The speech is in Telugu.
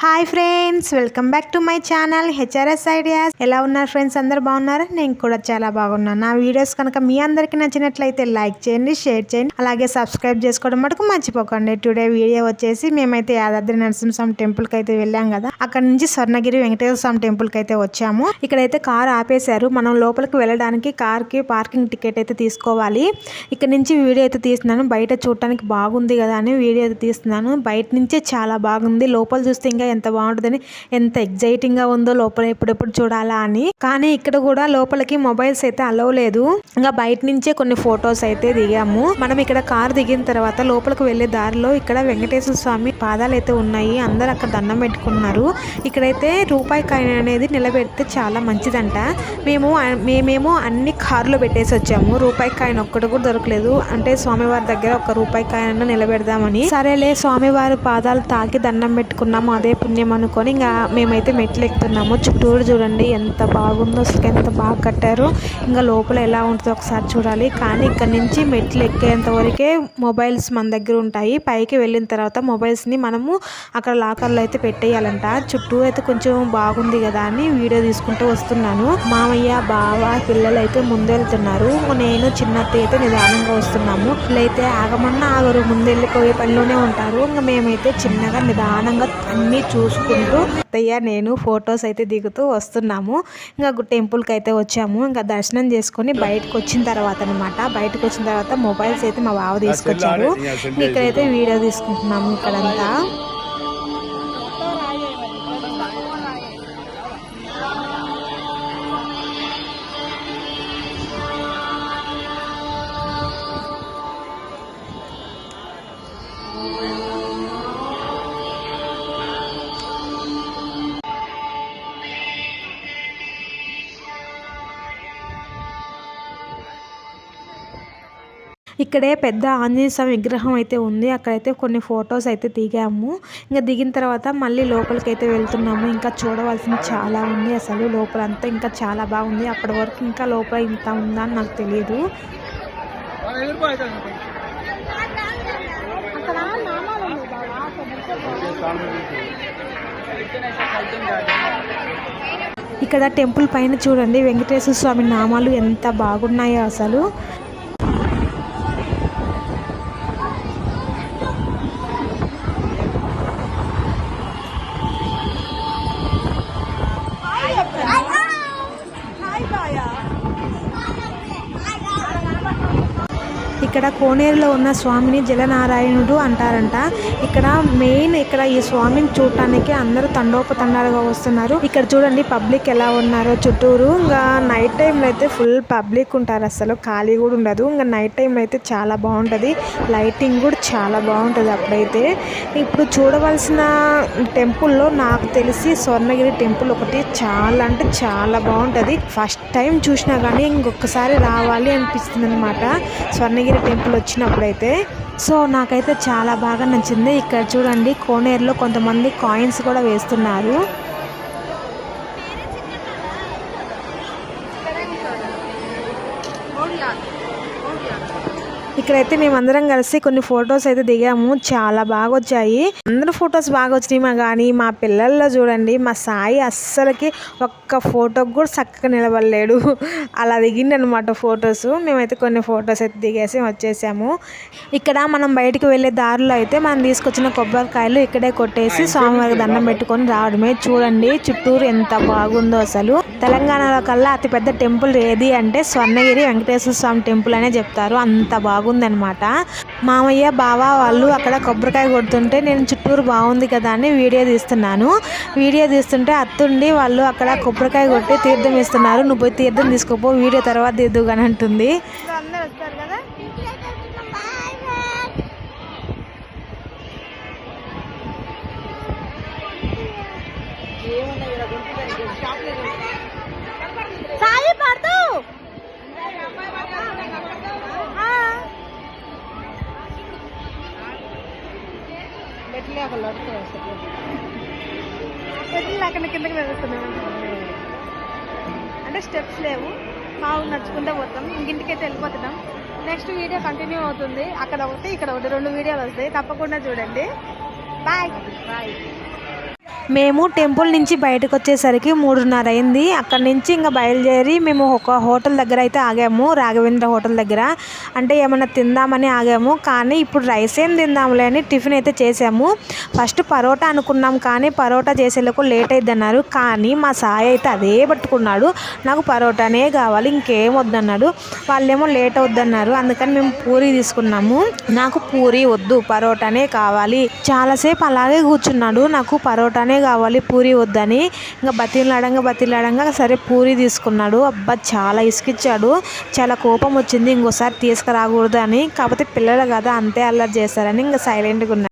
Hi friends, welcome back to my channel HRS ideas. ఎలా ఉన్నారు ఫ్రెండ్స్? అందరు బాగున్నారా? నేను కూడా చాలా బాగున్నాను. నా వీడియోస్ కనుక మీ అందరికీ నచ్చినట్లయితే లైక్ చేయండి, షేర్ చేయండి, అలాగే సబ్స్క్రైబ్ చేసుకోవడం మటుకు మర్చిపోకండి. టుడే వీడియో వచ్చేసి మేమైతే యాదాద్రి నరసింహస్వామి టెంపుల్కి అయితే వెళ్ళాం కదా, అక్కడ నుంచి స్వర్ణగిరి వెంకటేశ్వర స్వామి టెంపుల్కి అయితే వచ్చాము. ఇక్కడైతే కార్ ఆపేశారు. మనం లోపలికి వెళ్ళడానికి కార్కి పార్కింగ్ టికెట్ అయితే తీసుకోవాలి. ఇక్కడ నుంచి వీడియో అయితే తీస్తున్నాను. బయట చూడటానికి బాగుంది కదా అని వీడియో అయితే తీస్తున్నాను. బయట నుంచే చాలా బాగుంది, లోపల చూస్తే ఇంకా ఎంత బాగుంటుందని, ఎంత ఎగ్జైటింగ్ గా ఉందో లోపల ఎప్పుడెప్పుడు చూడాలా అని. కానీ ఇక్కడ కూడా లోపలికి మొబైల్స్ అయితే అలౌ లేదు. ఇంకా బయట నుంచే కొన్ని ఫొటోస్ అయితే దిగాము. మనం ఇక్కడ కార్ దిగిన తర్వాత లోపలికి వెళ్లే దారిలో ఇక్కడ వెంకటేశ్వర స్వామి పాదాలు అయితే ఉన్నాయి. అందరు అక్కడ దండం పెట్టుకున్నారు. ఇక్కడైతే రూపాయి కాయిన్ అనేది నిలబెడితే చాలా మంచిదంట. మేమేమో అన్ని కార్లో పెట్టేసి వచ్చాము. రూపాయి కాయిన్ ఒక్కటి కూడా దొరకలేదు. అంటే స్వామివారి దగ్గర ఒక రూపాయి కాయిన్ నిలబెడదామని, సరేలే స్వామివారి పాదాలు తాకి దండం పెట్టుకున్నాము, అదే పుణ్యం అనుకొని ఇంకా మేమైతే మెట్లు ఎక్కుతున్నాము. చుట్టూరు చూడండి ఎంత బాగుందో, అసలు ఎంత బాగా కట్టారు. ఇంకా లోపల ఎలా ఉంటుందో ఒకసారి చూడాలి. కానీ ఇక్కడ నుంచి మెట్లు ఎక్కేంత వరకే మొబైల్స్ మన దగ్గర ఉంటాయి. పైకి వెళ్ళిన తర్వాత మొబైల్స్ని మనము అక్కడ లాకర్లో అయితే పెట్టేయాలంట. చుట్టూ అయితే కొంచెం బాగుంది కదా అని వీడియో తీసుకుంటూ వస్తున్నాను. మామయ్య, బావ, పిల్లలు అయితే ముందెళ్తున్నారు. నేను చిన్నత్త అయితే నిదానంగా వస్తున్నాము. వీళ్ళైతే ఆగమన్నా ఆగరు, ముందెళ్ళిపోయే పనిలోనే ఉంటారు. ఇంకా మేమైతే చిన్నగా నిదానంగా అన్నీ చూసుకుంటూ అత్తయ్య నేను ఫొటోస్ అయితే దిగుతూ వస్తున్నాము. ఇంకా టెంపుల్కి అయితే వచ్చాము. ఇంకా దర్శనం చేసుకొని బయటకు వచ్చిన తర్వాత అనమాట, బయటకు వచ్చిన తర్వాత మొబైల్స్ అయితే మా బావ తీసుకొచ్చారు. ఇక్కడైతే వీడియో తీసుకుంటున్నాము ఇక్కడంతా. ఇక్కడే పెద్ద ఆంజనేయ స్వామి విగ్రహం అయితే ఉంది. అక్కడైతే కొన్ని ఫొటోస్ అయితే దిగాము. ఇంకా దిగిన తర్వాత మళ్ళీ లోపలికి అయితే వెళ్తున్నాము. ఇంకా చూడవలసింది చాలా ఉంది. అసలు లోపలంతా ఇంకా చాలా బాగుంది. అప్పటి వరకు ఇంకా లోపల ఇంత ఉందా అని నాకు తెలియదు. ఇక్కడ టెంపుల్ పైన చూడండి వెంకటేశ్వర స్వామి నామాలు ఎంత బాగున్నాయో అసలు. ఇక్కడ కోనేరులో ఉన్న స్వామిని జలనారాయణుడు అంటారంట. ఇక్కడ మెయిన్ ఈ స్వామిని చూడటానికి అందరూ తండోపతండాలుగా వస్తున్నారు. ఇక్కడ చూడండి పబ్లిక్ ఎలా ఉన్నారో చుట్టూరు. ఇంకా నైట్ టైంలో అయితే ఫుల్ పబ్లిక్ ఉంటారు, అసలు ఖాళీ కూడా ఉండదు. ఇంకా నైట్ టైంలో అయితే చాలా బాగుంటుంది, లైటింగ్ కూడా చాలా బాగుంటుంది అప్పుడైతే. ఇప్పుడు చూడవలసిన టెంపుల్లో నాకు తెలిసి స్వర్ణగిరి టెంపుల్ ఒకటి చాలా అంటే చాలా బాగుంటుంది. ఫస్ట్ టైం చూసినా కానీ ఇంకొకసారి రావాలి అనిపిస్తుంది అనమాట స్వర్ణగిరి టెంపుల్ వచ్చినప్పుడైతే. సో నాకైతే చాలా బాగా నచ్చింది. ఇక్కడ చూడండి కోనేరులో కొంతమంది కాయిన్స్ కూడా వేస్తున్నారు. ఇక్కడైతే మేమందరం కలిసి కొన్ని ఫొటోస్ అయితే దిగాము. చాలా బాగా వచ్చాయి. అందరూ ఫొటోస్ బాగా వచ్చినాయి. కానీ మా పిల్లల్లో చూడండి మా సాయి అస్సలకి ఒక్క ఫోటోకి కూడా చక్కగా నిలబడలేడు. అలా దిగింది అనమాట ఫొటోస్. మేమైతే కొన్ని ఫొటోస్ అయితే దిగేసి వచ్చేసాము. ఇక్కడ మనం బయటకు వెళ్ళే దారిలో అయితే మనం తీసుకొచ్చిన కొబ్బరికాయలు ఇక్కడే కొట్టేసి స్వామివారికి దండం పెట్టుకొని రావడమే. చూడండి చుట్టూరు ఎంత బాగుందో అసలు. తెలంగాణలో కల్లా అతిపెద్ద టెంపుల్ ఏది అంటే స్వర్ణగిరి వెంకటేశ్వర స్వామి టెంపుల్ అనే చెప్తారు. అంత బాగుందనమాట. మామయ్య, బావ వాళ్ళు అక్కడ కొబ్బరికాయ కొడుతుంటే నేను చుట్టూరు బాగుంది కదా అని వీడియో తీస్తున్నాను. వీడియో తీస్తుంటే అత్తుండి వాళ్ళు అక్కడ కొబ్బరికాయ కొట్టి తీర్థం ఇస్తున్నారు. నువ్వు పోయి తీర్థం తీసుకోపో, వీడియో తర్వాత తీద్దు అని అంటుంది. కిందకి వెళ్తున్నాం అంటే స్టెప్స్ లేవు, మామూలు నడుచుకుంటే పోతాం. ఇంటికైతే వెళ్ళిపోతున్నాం. నెక్స్ట్ వీడియో కంటిన్యూ అవుతుంది. అక్కడ ఒకటి ఇక్కడ ఒకటి 2 వీడియోలు వస్తాయి, తప్పకుండా చూడండి. Bye bye. మేము టెంపుల్ నుంచి బయటకు వచ్చేసరికి 3:30 అయింది. అక్కడి నుంచి ఇంకా బయలుదేరి మేము ఒక హోటల్ దగ్గర అయితే ఆగాము, రాఘవేంద్ర హోటల్ దగ్గర. అంటే ఏమన్నా తిందామని ఆగాము, కానీ ఇప్పుడు రైస్ ఏం తిందాంలే అని టిఫిన్ అయితే చేసాము. ఫస్ట్ పరోటా అనుకున్నాం, కానీ పరోటా చేసేందుకు లేట్ అయిద్ది అన్నారు. కానీ మా సాయి అయితే అదే పట్టుకున్నాడు, నాకు పరోటానే కావాలి ఇంకేం వద్దన్నాడు. వాళ్ళేమో లేట్ అవుద్దన్నారు, అందుకని మేము పూరి తీసుకున్నాము. నాకు పూరి వద్దు, పరోటానే కావాలి. చాలాసేపు అలాగే కూర్చున్నాడు, నాకు పరోటానే కావాలి పూరి వద్దని. ఇంకా బతిలాడంగా సరే పూరి తీసుకున్నాడు. అబ్బా చాలా ఇసుకిచ్చాడు, చాలా కోపం వచ్చింది ఇంకోసారి తీసుకురాకూడదు అని. కాకపోతే పిల్లలు కదా అంతే అల్లరి చేస్తారని ఇంకా సైలెంట్గా ఉన్నాడు.